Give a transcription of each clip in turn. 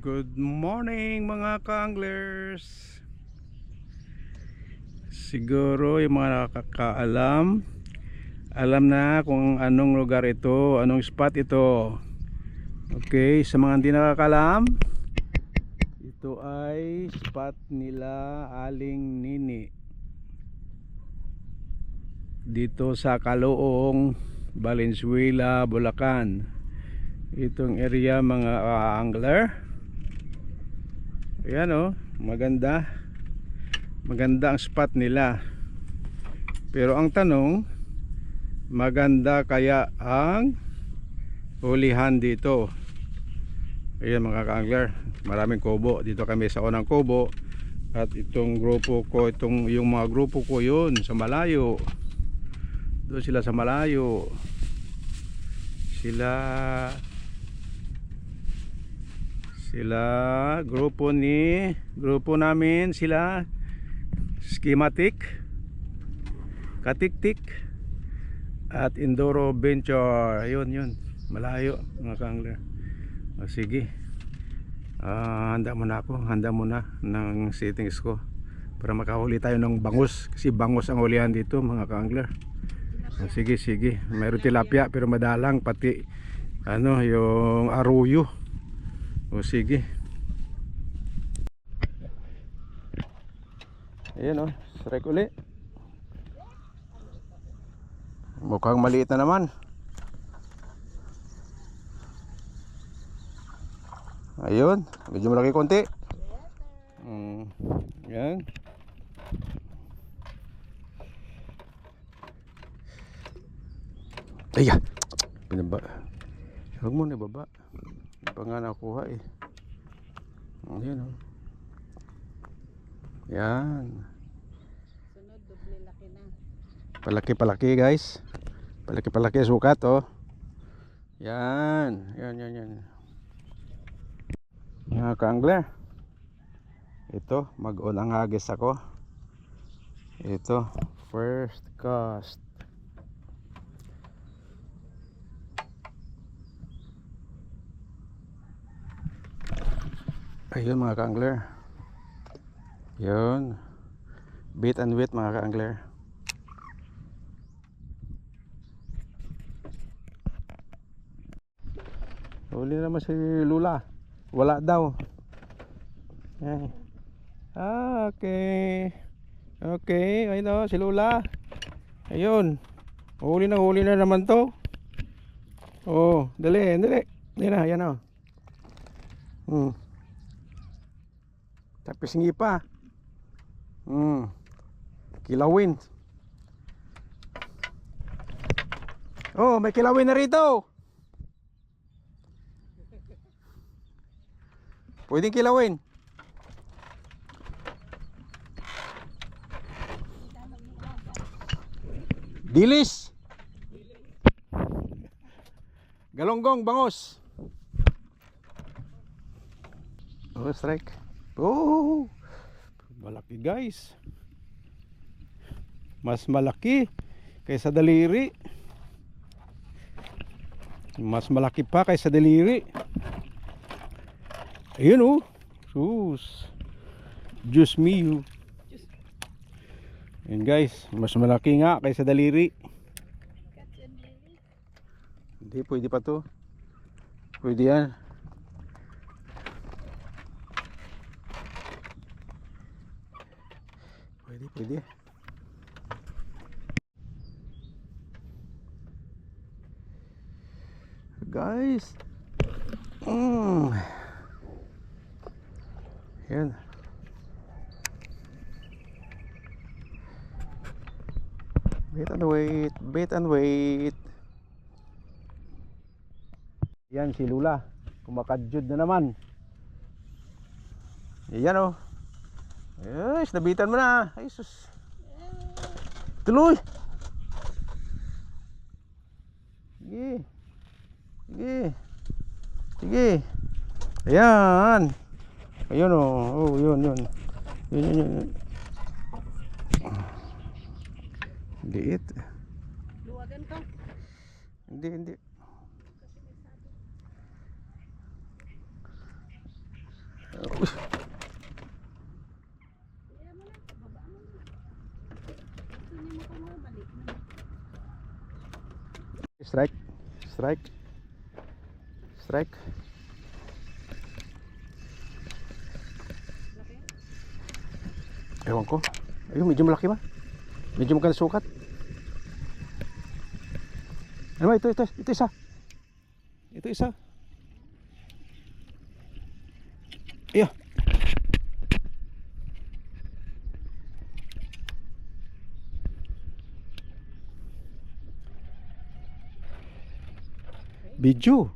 Good morning mga ka-anglers. Siguro yung mga nakakaalam, alam na kung anong lugar ito, anong spot ito. Okay, sa mga hindi nakakaalam, ito ay spot nila Aling Nini dito sa Kaloong, Valenzuela, Bulacan. Itong area mga angler. Ayan oh, maganda ang spot nila. Pero ang tanong, maganda kaya ang hulihan dito? Ayan mga ka-angler, maraming kubo. Dito kami sa unang kubo. At itong grupo ko, yung mga grupo ko yun sa malayo. Doon sila sa malayo. Sila grupo namin, sila Schematic, Katiktik at Enduro Venture. Yun malayo mga ka-angler. Sige, handa muna ng settings ko para makahuli tayo ng bangus, kasi bangus ang hulihan dito mga ka-angler. Sige, mayroon tilapia pero madalang, pati yung aruyo. Sige. Ayan o, strike uli. Mukhang maliit na naman. Ayun, medyo malaki konti. Yan. Ay, pinaba. Huwag mo na ibaba. Hindi pa nga nakuha eh. Ayan o. Yan. Sunod, doble laki na. Palaki guys. Palaki sukat oh. Yan. Mga ka-angler, ito, mag-unang hagis ako. Ito, first cast. Ayun mga ka-angler. Yun, bait and wait mga ka-angler. Huli naman si Lula. Wala daw. Okay. Ayun si Lula. Ayun. Huli na naman to. Oh, dali. Yan o. Tapos hindi pa. Kilawin. Oh, may kilawin na rito. Pwedeng kilawin. Dilis. Galonggong, bangus. Oh, strike. Oh, malaki guys. Mas malaki kaysa daliri. Mas malaki pa kaysa daliri. Ayun oh. Sus. Diyos mio. Ayun guys, mas malaki nga kaysa daliri. Hindi, pwede pa to. Pwede yan. Pwede. Guys. Yan. Bait and wait. Yan si Lula. Kumakadyod na naman. Yan oh. Yes, nabitan mo na. Ay sus. Tuloy. Sige. Ayan. Ayun oh. Yun. Liit. Luwagan ka. Hindi. Kaya mo na, baba mo na. Hindi mo kung mali na. Strike. Strike. Strike. Laki. Ewan ko. Ayun, medyo malaki ba? Medyo maganda sukat. Ano ba? Ito isa. Ito isa. Iya. Biju.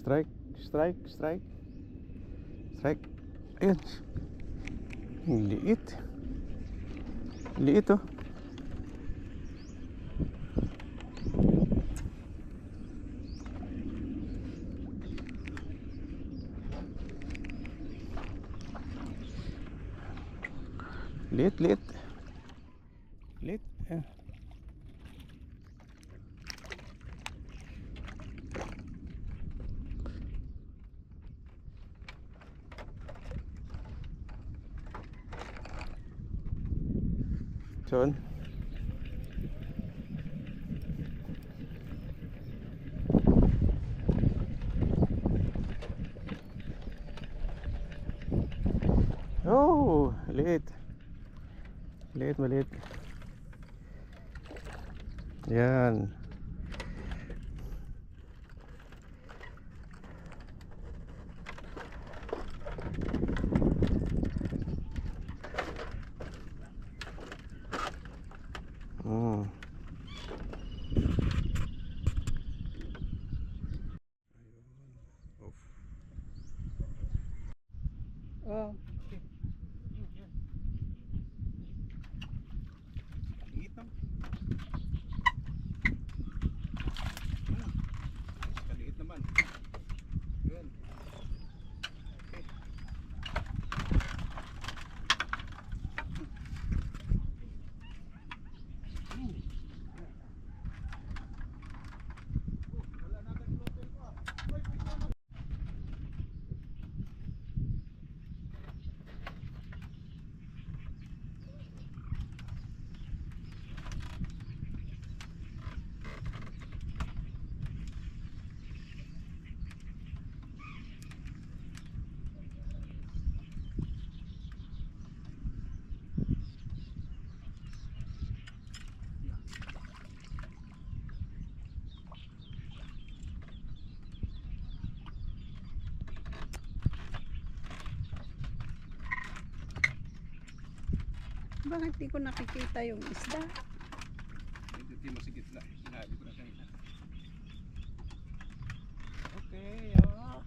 Strike, strike, strike. Strike. Ayun. Ang liit. Liit oh. Liit, liit. Liit. Ayan. Son. Oh, liit. Liit, maliit. Yan. Mm. Oh. Liit no? Kaliit naman. Yun. Okay. Bakit di ko nakikita yung isda? Hindi mo sigit na. Sinabi ko na kanina. Okay, oh.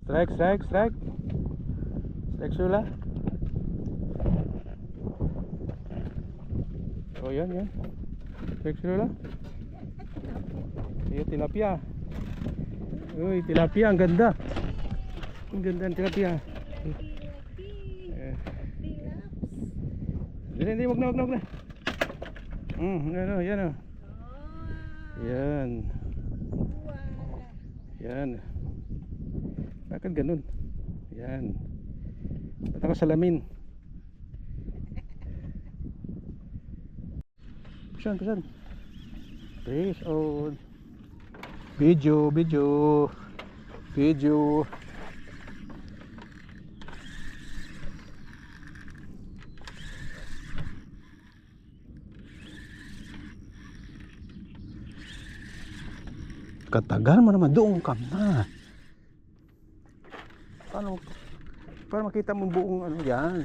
Strike, strike, strike. Strike sula. Oh, yan, yan. Strike sula. Iya, tilapia. Uy, tilapia, ang ganda. Ang ganda ng tilapia. Hindi, wag na. Yan o, yan o. Yan. Yan. Bakit ganun? Yan. Ba't ako salamin? Pisan. Fish on. Video. Katagal mo naman, doon ka na. Paano? Para makita mo buong ano yan.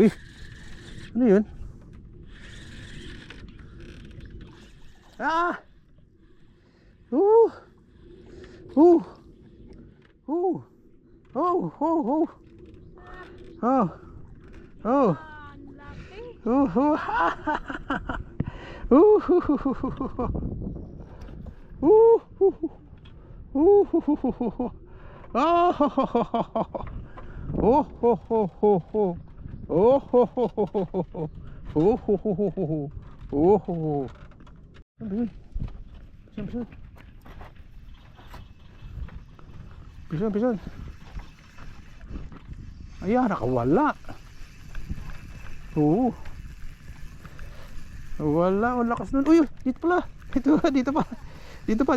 Uy! Ano yun? Ah! Oh! Oh! Oh! Oh! Oh! Oh! Oh! Oh! Pisan. Ayan, nakawala. Oo. Wala, ang lakas nun. Uy, dito pala. Dito pa.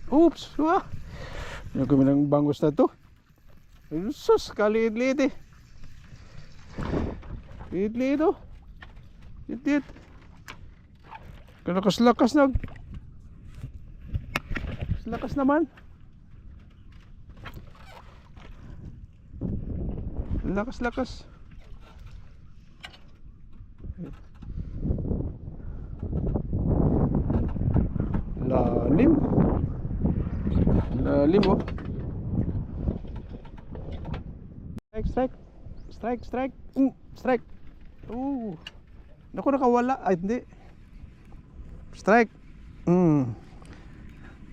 Oops. Wah. Ano kami ng bangos na to? Sus, kaliit-liit eh. Liit-liit oh. Liit-liit. Lakas na. Lakas naman. Lakas. Lalim oh. Strike. Strike. Naku, nakawala. Ay, hindi. Strike.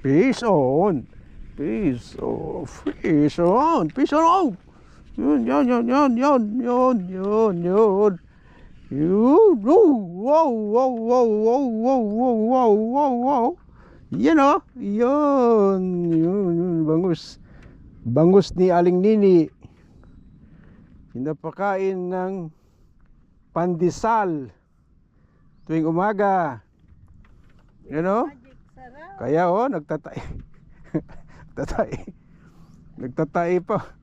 Fish on. Yun. Wow. Yan o. Yun. Bangus ni Aling Nini. Pinapakain ng pandesal tuwing umaga. Yan o. Kaya nagtatay. Nagtatay pa.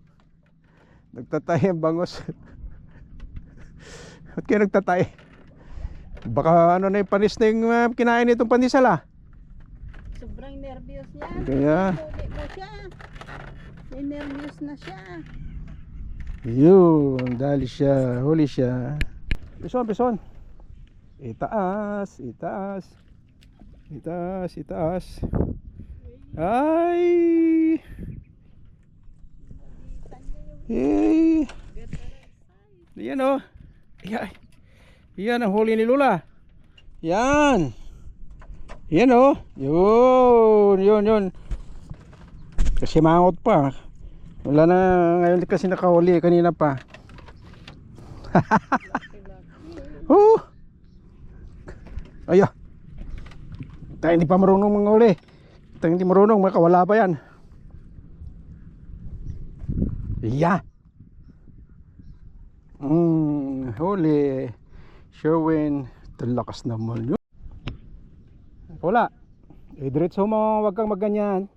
Nagtatay ang bangus. Ba't kaya nagtatay? Baka ano na yung panis na yung kinain itong pandesal ah. Sobrang nervyos niya. Kaya nervyos na siya. Yun, dali siya, huli siya. Pison. Itaas. Ay! Hey! Yan o. Yan ang huli ni Lula. Yan o. Yun. Kasi mangot pa. Wala na ngayon kasi nakahuli kanina pa. Ayo. Tayo hindi pa marunong manghuli. Tayo hindi marunong, makawala pa yan. Yeah. Huli. Sherwin. Talakas naman yun. Wala. Diretso mo, wag kang magganyan.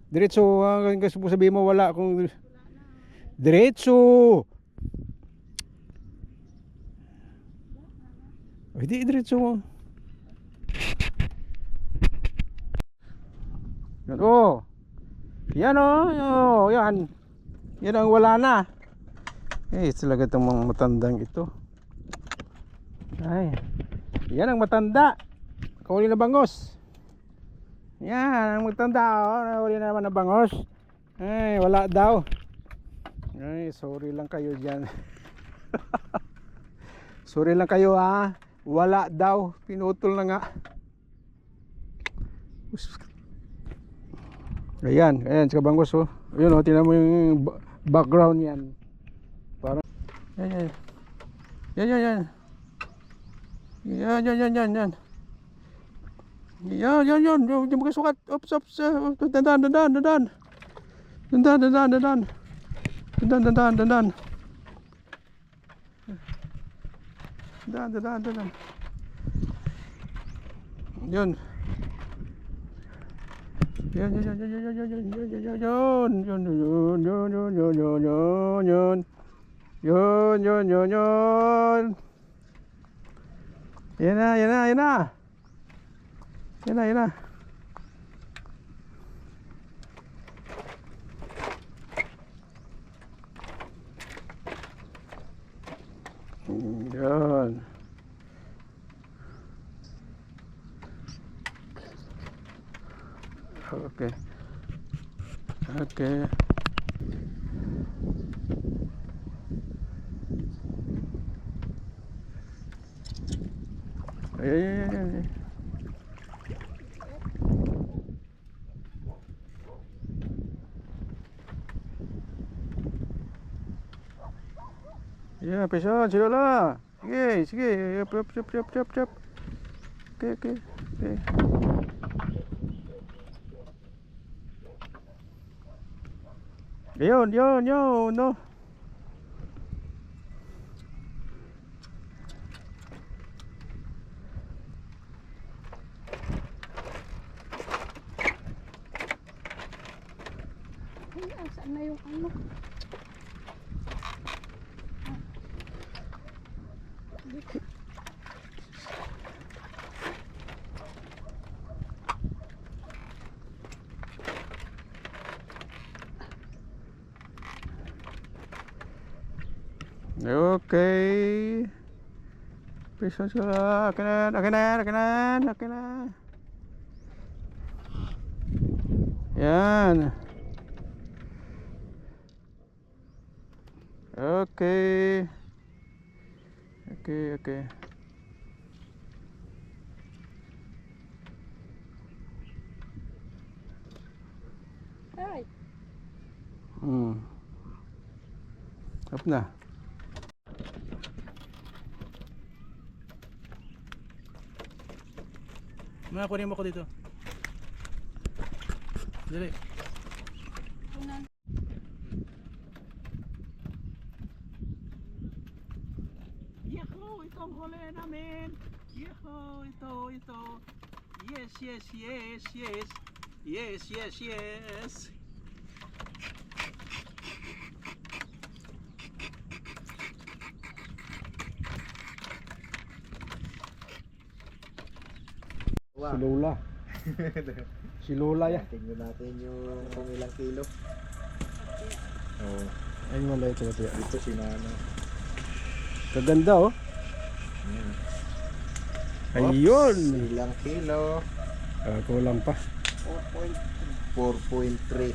Diretso, kasi sabihin mo wala kung diretso. Hindi, diretso mo. Yan o. Yan o. Yan. Yan ang wala na. Talaga itong mga matandang ito. Ay. Yan ang matanda. Kahuli na bangos. Yan ang matanda. Oh. Nahuli na naman na bangos. Ay, wala daw. Ay, sorry lang kayo dyan. Sorry lang kayo ha. Wala daw. Pinutol na nga. Ayan, ayan, sa bangos oh. Ayun oh, tingnan mo yung background yan. Parang yan. Yan. Yan. Hindi mo kasukat. Ops. Dandan. Yun. Yun. Yan na. Yan. Okay. Ayan. Ya, pesan, si Lola. Sige. Yap. Okay. Yun, no. Ay, saan na yung ano? Okay. Pesan sila. Akin na. Yan. Okay. Ay, Up na. Kunin mo ko dito. Dali. unan. Yahoo! Ito ang huli namin! Yahoo! Ito! Yes! Si Lola. Si Lola ya. Tingnan natin yung kung ilang kilo. Oh, Ayun wala ito. ito si Nana. Kaganda oh. Ayun. Ilang kilo? Kulang pa. 4.3.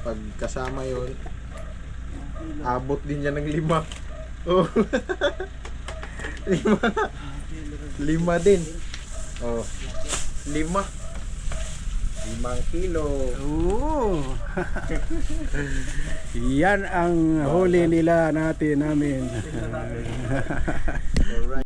Pag kasama yon, abot din yan ng 5. Oh. 5 din. Oh. 5 kilo. Oo. Yan ang huli nila namin. Alright.